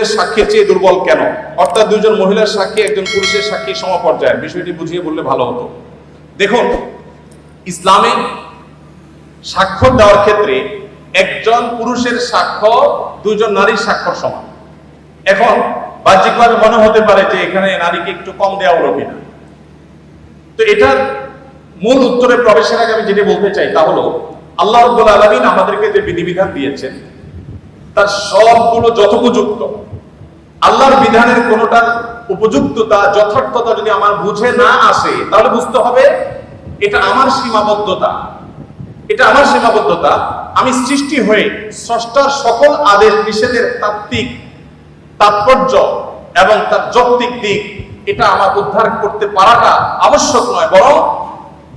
পুরুষদের সাক্ষীর চেয়ে দুর্বল কেন? অর্থাৎ দুজন মহিলার সাক্ষী একজন পুরুষের সাক্ষী সমপর্যায়ের, বিষয়টি বুঝিয়ে বললে ভালো হতো। দেখুন, ইসলামে সাক্ষ্য দেওয়ার ক্ষেত্রে একজন পুরুষের সাক্ষ্য দুজন নারীর স্বাক্ষর সমান। এখন বাহ্যিকভাবে মনে হতে পারে যে এখানে নারীকে একটু কম দেওয়া হলো কিনা। তো এটার মূল উত্তরে প্রবেশের আগে আমি যেটা বলতে চাই তা হলো, আল্লাহ রাব্বুল আলামিন আমাদেরকে যে বিধিবিধান দিয়েছেন তার সবগুলো যথোপযুক্ত। আল্লাহর বিধানের কোনোটার উপযুক্ততা, যথার্থতা যদি আমার বুঝে না আসে, তাহলে বুঝতে হবে এটা আমার সীমাবদ্ধতা। এটা আমার সীমাবদ্ধতা। আমি সৃষ্টি হয়ে স্রষ্টার সকল আদেশ নিষেধের তাত্ত্বিক তাৎপর্য এবং তার যৌক্তিক দিক এটা আমার উদ্ধার করতে পারাটা আবশ্যক নয়, বরং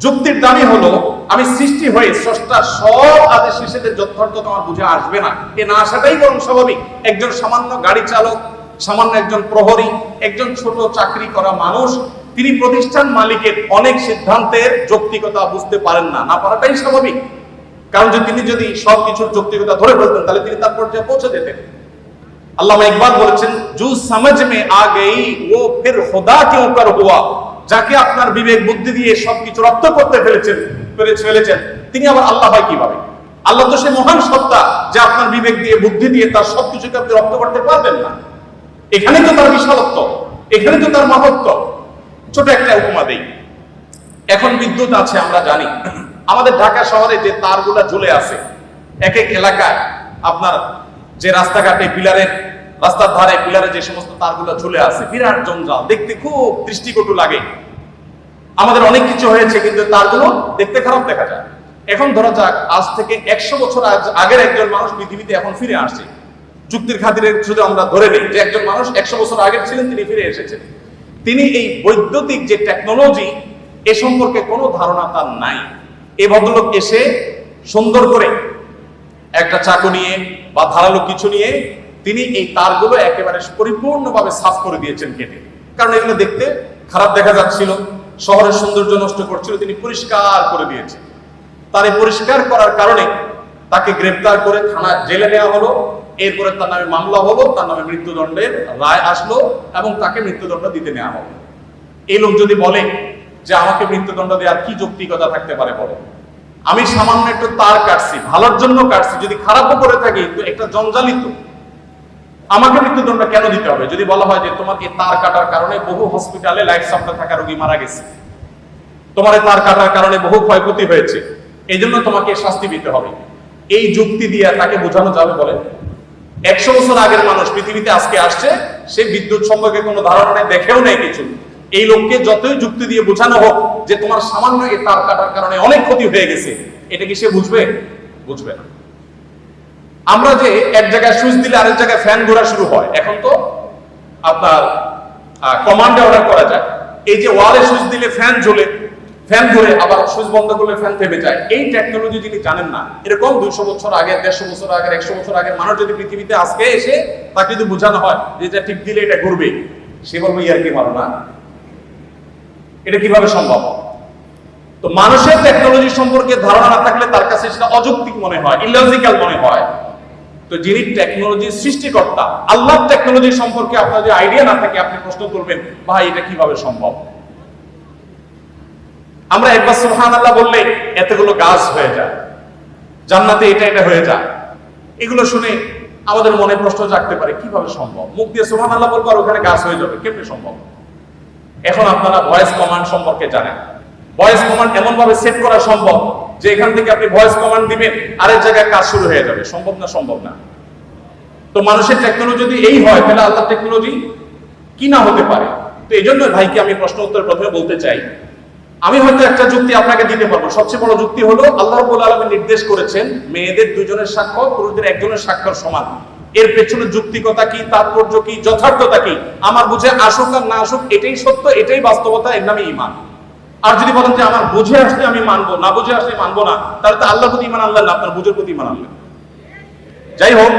যুক্তির দাবি হলো আমি সৃষ্টি হয়ে স্রষ্টার সব আদেশ নিষেধের যথার্থতা আমার বুঝে আসবে না, এ না আসাটাই বরং স্বাভাবিক। একজন সামান্য গাড়ি চালক, সামান্য একজন প্রহরী, একজন ছোট চাকরি করা মানুষ, তিনি প্রতিষ্ঠান মালিকের অনেক সিদ্ধান্তের যৌক্তিকতা বুঝতে পারেন না, না পারাটাই স্বাভাবিক। কারণ তিনি যদি সবকিছুর যৌক্তিকতা ধরে ফেলতেন তাহলে তিনি তার পর্যায়ে পৌঁছে যেতেন। আল্লামা ইকবাল বলেছেন, জু সমঝ মে আ গই ও ফির খুদা কে ऊपर हुआ। যাকে আপনার বিবেক বুদ্ধি দিয়ে সবকিছু রপ্ত করতে ফেলেছেন তিনি আবার আল্লাহ হয় কিভাবে? আল্লাহ তো সে মহান সত্তা যে আপনার বিবেক দিয়ে বুদ্ধি দিয়ে তার সবকিছুকে আপনি রপ্ত করতে পারবেন না। এখানে তো তার বিশালত্ব, এখানে তো তার মহত্ব। ছোট একটা উপমা দেই। এখন বিদ্যুৎ আছে, আমরা জানি আমাদের ঢাকা শহরে যে তারগুলা ঝুলে আছে, এক এক এলাকায় আপনার যে রাস্তাঘাটে পিলারের, রাস্তার ধারে পিলারে যে সমস্ত তারগুলো ঝুলে আছে, বিরাট জঞ্জাল, দেখতে খুব দৃষ্টিকটু লাগে। আমাদের অনেক কিছু হয়েছে কিন্তু তারগুলো দেখতে খারাপ দেখা যায়। এখন ধরা যাক আজ থেকে 100 বছর আগের একজন মানুষ পৃথিবীতে এখন ফিরে আসছে। যুক্তির খাতিরে শুধু আমরা ধরে নিই যে একজন মানুষ 100 বছর আগের ছিলেন, তিনি ফিরে এসেছেন। তিনি এই বৈদ্যুতিক যে টেকনোলজি এ সম্পর্কে কোনো ধারণা তার নাই। এই ভদ্রলোক এসে সুন্দর করে একটা চাকু নিয়ে বা ধারালো কিছু নিয়ে তিনি এই তারগুলো একেবারে পরিপূর্ণভাবে সাফ করে দিয়েছেন কেটে। কারণ এগুলো দেখতে খারাপ দেখা যাচ্ছিল, শহরের সৌন্দর্য নষ্ট করছিল, তিনি পরিষ্কার করে দিয়েছেন। তার এই পরিষ্কার করার কারণে তাকে গ্রেফতার করে থানা জেলে নেওয়া হলো। এরপরে তার নামে মামলা হলো, তার নামে মৃত্যুদণ্ডের রায় আসলো এবং তাকে মৃত্যুদণ্ড দিতে নেওয়া হলো। এই লোক যদি বলে যে আমাকে মৃত্যুদণ্ড দেওয়ার কি যৌক্তিকতা থাকতে পারে, বলে আমি সামান্য একটু তার কাটছি, ভালোর জন্য কাটছি, যদি খারাপও করে থাকি তো একটা জঞ্জালিত, আমাকে মৃত্যুদণ্ড কেন দিতে হবে? যদি বলা হয় যে তোমার এই তার কাটার কারণে বহু হসপিটালে লাইফ সাপোর্টে থাকা রোগী মারা গেছে, তোমার এই তার কাটার কারণে বহু ক্ষয়ক্ষতি হয়েছে, এই জন্য তোমাকে শাস্তি দিতে হবে, এই যুক্তি দিয়ে তাকে বোঝানো যাবে? বলে 100 বছর আগের মানুষ পৃথিবীতে আজকে আসছে, সে বিদ্যুৎ সম্পর্কে কোনো ধারণা নেই, দেখেও নেই কিছু। এই লোককে যতই যুক্তি দিয়ে বোঝানো হোক যে তোমার সামান্য এই তার কাটার কারণে অনেক ক্ষতি হয়ে গেছে, এটা কি সে বুঝবে? বুঝবে না। আমরা যে এক জায়গায় সুইচ দিলে আরেক জায়গায় ফ্যান ঘোরা শুরু হয়, এখন তো আপনার কমান্ডে অর্ডার করা যায়। এই যে ওয়ালে সুইচ দিলে ফ্যান জ্বলে, ফ্যান ঘুরে, আবার সুইচ বন্ধ করলে ফ্যান থেমে যায়, এই টেকনোলজি যিনি জানেন না, এরকম 200 বছর আগে, 150 বছর আগে, 100 বছর আগের মানুষ যদি পৃথিবীতে আজকে এসে তাকে যদি বোঝানো হয় যে এটা টিপ দিলে এটা ঘুরবে, সে বলবে ইয়ার কি মারো না, এটা কিভাবে সম্ভব? তো মানুষের টেকনোলজি সম্পর্কে ধারণা না থাকলে তার কাছে সেটা অযৌক্তিক মনে হয়, ইলজিক্যাল মনে হয়। তো যিনি টেকনোলজির সৃষ্টিকর্তা, আল্লাহর টেকনোলজি সম্পর্কে আপনার যে আইডিয়া না থাকে, আপনি প্রশ্ন করবেন ভাই এটা কিভাবে সম্ভব? আমরা একবার সুবহানাল্লাহ বললে এতগুলো গাছ হয়ে যায়, জান্নাতে এটা এটা হয়ে যায়, এগুলো শুনে আমাদের মনে প্রশ্ন জাগতে পারে কিভাবে সম্ভব? মুখ দিয়ে সুবহানাল্লাহ বলবো আর ওখানে গাছ হয়ে যাবে, কেমনে সম্ভব? এখন আপনারা ভয়েস কমান্ড সম্পর্কে জানেন। ভয়েস কমান্ড এমন ভাবে সেট করা সম্ভব যে এখান থেকে আপনি ভয়েস কমান্ড দিবেন, আরেক জায়গায় কাজ শুরু হয়ে যাবে। সম্ভব না? সম্ভব না। তো মানুষের টেকনোলজি যদি এই হয়, তাহলে আল্লাহর টেকনোলজি কি না হতে পারে? তো এই জন্য ভাইকে আমি প্রশ্ন উত্তর প্রথমে বলতে চাই, আমি হয়তো একটা যুক্তি আপনাকে দিতে পারবো। সবচেয়ে বড় যুক্তি হলো আল্লাহ রাব্বুল আলামিন নির্দেশ করেছেন মেয়েদের 2 জনের সাক্ষ্য পুরুষদের 1 জনের সাক্ষ্যের সমান। এর পেছনে যুক্তিকতা কি, তাৎপর্য কি, যথার্থতা কি, আমার বুঝে আসুক আর না আসুক, এটাই সত্য, এটাই বাস্তবতা, এর নামই ঈমান। আর যদি বলেন যে আমার বুঝে আসলে আমি মানবো, না বুঝে আসলে মানবো না, তাহলে তো আল্লাহর প্রতি ঈমান আনলেন না, আপনার বুঝের প্রতি ঈমান আনলেন। যাই হোক,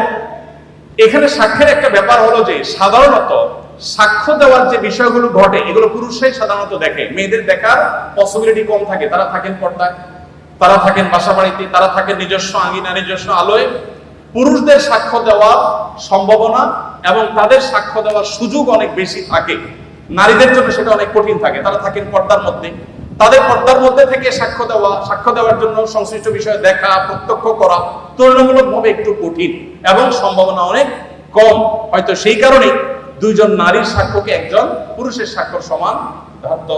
এখানে সাক্ষ্যের একটা ব্যাপার হলো যে সাধারণত সাক্ষ্য দেওয়ার যে বিষয়গুলো ঘটে এগুলো পুরুষরাই সাধারণত দেখে, মেয়েদের দেখার পসিবিলিটি কম থাকে। তারা থাকেন পর্দায়, তারা থাকেন বাসা বাড়িতে, তারা থাকেন নিজস্ব আঙ্গিনা, নিজস্ব আলোয়, পুরুষদের সাক্ষ্য দেওয়ার সম্ভাবনা এবং তাদের সাক্ষ্য দেওয়ার সুযোগ অনেক বেশি থাকে, নারীদের জন্য সেটা অনেক কঠিন থাকে। তারা থাকেন পর্দার মধ্যে, তাদের পর্দার মধ্যে থেকে সাক্ষ্য দেওয়ার জন্য সংশ্লিষ্ট বিষয়ে দেখা, প্রত্যক্ষ করা তুলনামূলকভাবে একটু কঠিন এবং সম্ভাবনা অনেক কম। হয়তো সেই কারণেই দুইজন নারীর সাক্ষ্যকে একজন পুরুষের সাক্ষ্যর সমান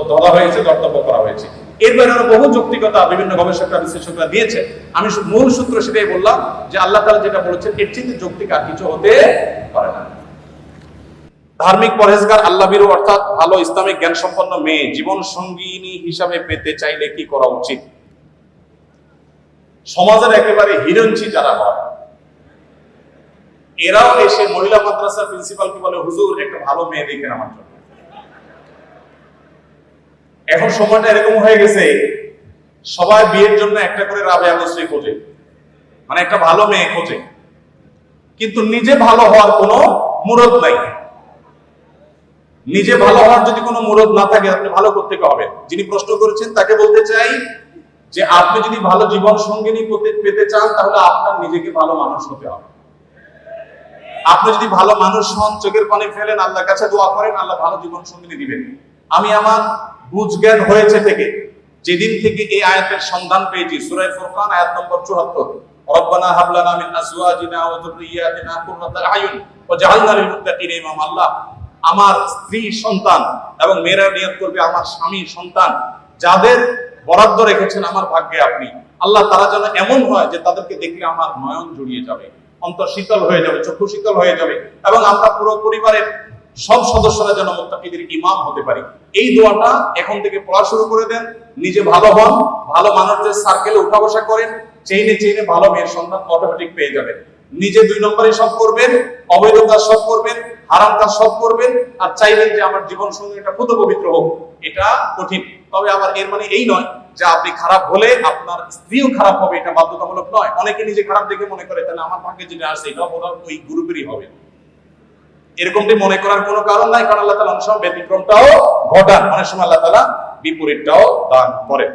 ধরা হয়েছে, ধর্তব্য করা হয়েছে। এর বাইরে বহু যৌক্তিকতা বিভিন্ন গবেষকরা, বিশ্লেষকরা দিয়েছে। আমি মূল সূত্র সেটাই বললাম যে আল্লাহ তাআলা যেটা বলেছেন এর চেয়ে যৌক্তিক আর কিছু হতে পারে না। ধার্মিক, পরহেজগার, আল্লাহভীরু অর্থাৎ ভালো ইসলামিক জ্ঞান সম্পন্ন মেয়ে জীবন সঙ্গিনী হিসাবে পেতে চাইলে কি করা উচিত? সমাজের একেবারে হিরঞ্চি যারা হয়, এরাও এসে মহিলা মাদ্রাসার প্রিন্সিপালকে বলে, হুজুর একটা ভালো মেয়ে দেখেন আমার জন্য। এখন সময়টা এরকম হয়ে গেছে, সবাই বিয়ের জন্য একটা করে রাবেয়া নসরি খোঁজে, মানে একটা ভালো মেয়ে খোঁজে, কিন্তু নিজে ভালো হওয়ার কোনো মুরদ নাই। নিজে ভালো হওয়ার যদি কোনো মুরদ না থাকে, আপনি ভালো করতে হবে। যিনি প্রশ্ন করেছেন তাকে বলতে চাই যে আপনি যদি ভালো জীবন সঙ্গিনী পেতে চান, তাহলে আপনার নিজেকে ভালো মানুষ হতে হবে। আপনি যদি ভালো মানুষ হন, চোখের পানি ফেলেন, আল্লাহর কাছে দোয়া করেন, আল্লাহ ভালো জীবন সঙ্গিনী দিবেন। আমি আমার বুঝ জ্ঞান হয়েছে থেকে যেদিন থেকে এই আয়াতের সন্ধান পেয়েছি, সূরা ফুরকান আয়াত নম্বর ৭৪, রব্বানা হাব লানা মিন আজওয়াজিনা ওয়া যুররিয়াতিনা কুররাতা আয়ুন ওয়াজআলনা লিল মুত্তাকিনা ইমামা। আল্লাহ আমার স্ত্রী সন্তান এবং মেয়েরা নিয়ত করবে আমার স্বামী সন্তান যাদের বরাদ্দ রেখেছেন আমার ভাগ্যে আপনি, আল্লাহ তারা যেন এমন হয় যে তাদেরকে দেখলে আমার নয়ন জুড়িয়ে যাবে, অন্তর শীতল হয়ে যাবে, চক্ষু শীতল হয়ে যাবে, এবং আমরা পুরো পরিবারের সব সদস্যরা যেন মুত্তাকিদের ইমাম হতে পারি। এই দোয়াটা এখন থেকে পড়া শুরু করে দেন। নিজে ভালো হন, ভালো মানুষদের সার্কেলে উঠা বসা করেন, চেইনে চেইনে ভালো মেয়ের সন্ধান অটোমেটিক পেয়ে যাবেন। নিজে ২ নম্বরে সব করবেন, অবৈধ কাজ সব করবেন, হারাম কাজ সব করবেন, আর চাইবেন যে আমার জীবন সঙ্গী এটা পুত পবিত্র হোক। এটা কঠিন। তবে আবার এর মানে এই নয় যে আপনি খারাপ হলে আপনার স্ত্রীও খারাপ হবে, এটা বাধ্যতামূলক নয়। অনেকে নিজে খারাপ দেখে মনে করে তাহলে আমার ভাগ্যে যেটা আসছে এটাও বোধহয় ওই গ্রুপেরই হবে, এরকমটি মনে করার কোনো কারণ নাই। কারণ আল্লাহ তাআলা অনেক সময় ব্যতিক্রমটাও ঘটান, অনেক সময় আল্লাহ তাআলা বিপরীতটাও দান করেন।